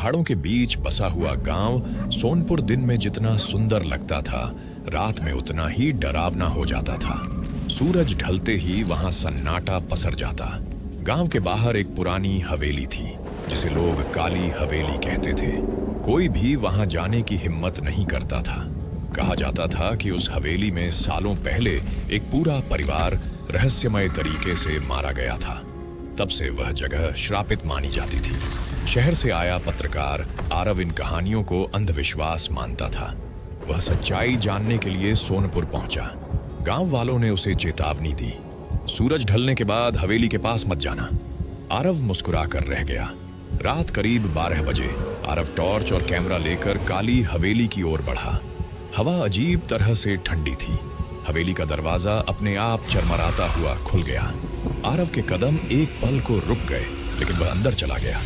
पहाड़ों के बीच बसा हुआ गांव सोनपुर दिन में जितना सुंदर लगता था, रात में उतना ही डरावना हो जाता था। सूरज ढलते ही वहां सन्नाटा पसर जाता। गांव के बाहर एक पुरानी हवेली थी जिसे लोग काली हवेली कहते थे। कोई भी वहां जाने की हिम्मत नहीं करता था। कहा जाता था कि उस हवेली में सालों पहले एक पूरा परिवार रहस्यमय तरीके से मारा गया था। तब से वह जगह श्रापित मानी जाती थी। शहर से आया पत्रकार आरव इन कहानियों को अंधविश्वास मानता था। वह सच्चाई जानने के लिए सोनपुर पहुंचा। गांव वालों ने उसे चेतावनी दी, सूरज ढलने के बाद हवेली के पास मत जाना। आरव मुस्कुरा कर रह गया। रात करीब 12 बजे आरव टॉर्च और कैमरा लेकर काली हवेली की ओर बढ़ा। हवा अजीब तरह से ठंडी थी। हवेली का दरवाजा अपने आप चरमराता हुआ खुल गया। आरव के कदम एक पल को रुक गए, लेकिन वह अंदर चला गया।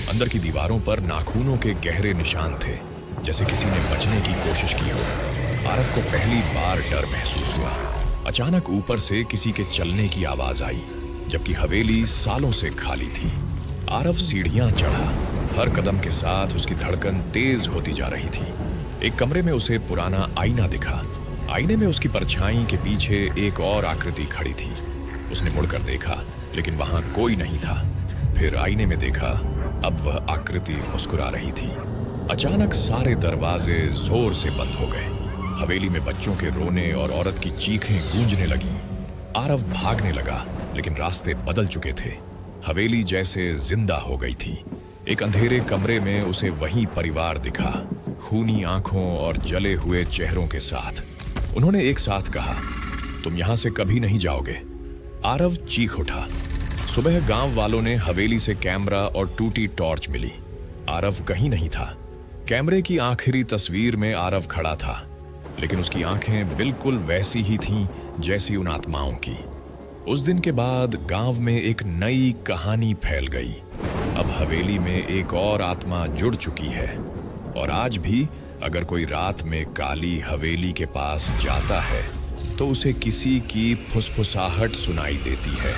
अंदर की दीवारों पर नाखूनों के गहरे निशान थे, जैसे किसी ने बचने की कोशिश की हो। आरव को पहली बार डर महसूस हुआ। अचानक ऊपर से किसी के चलने की आवाज आई, जबकि हवेली सालों से खाली थी। आरव सीढ़ियां चढ़ा। हर कदम के साथ उसकी धड़कन तेज होती जा रही थी। एक कमरे में उसे पुराना आईना दिखा। आईने में उसकी परछाई के पीछे एक और आकृति खड़ी थी। उसने मुड़कर देखा, लेकिन वहां कोई नहीं था। फिर आईने में देखा, अब वह आकृति मुस्कुरा रही थी। अचानक सारे दरवाजे जोर से बंद हो गए। हवेली में बच्चों के रोने और औरत की चीखें गूंजने लगीं। आरव भागने लगा, लेकिन रास्ते बदल चुके थे। हवेली जैसे जिंदा हो गई थी। एक अंधेरे कमरे में उसे वही परिवार दिखा, खूनी आंखों और जले हुए चेहरों के साथ। उन्होंने एक साथ कहा, तुम यहां से कभी नहीं जाओगे। आरव चीख उठा। सुबह गांव वालों ने हवेली से कैमरा और टूटी टॉर्च मिली। आरव कहीं नहीं था। कैमरे की आखिरी तस्वीर में आरव खड़ा था, लेकिन उसकी आंखें बिल्कुल वैसी ही थीं जैसी उन आत्माओं की। उस दिन के बाद गांव में एक नई कहानी फैल गई। अब हवेली में एक और आत्मा जुड़ चुकी है, और आज भी अगर कोई रात में काली हवेली के पास जाता है तो उसे किसी की फुसफुसाहट सुनाई देती है।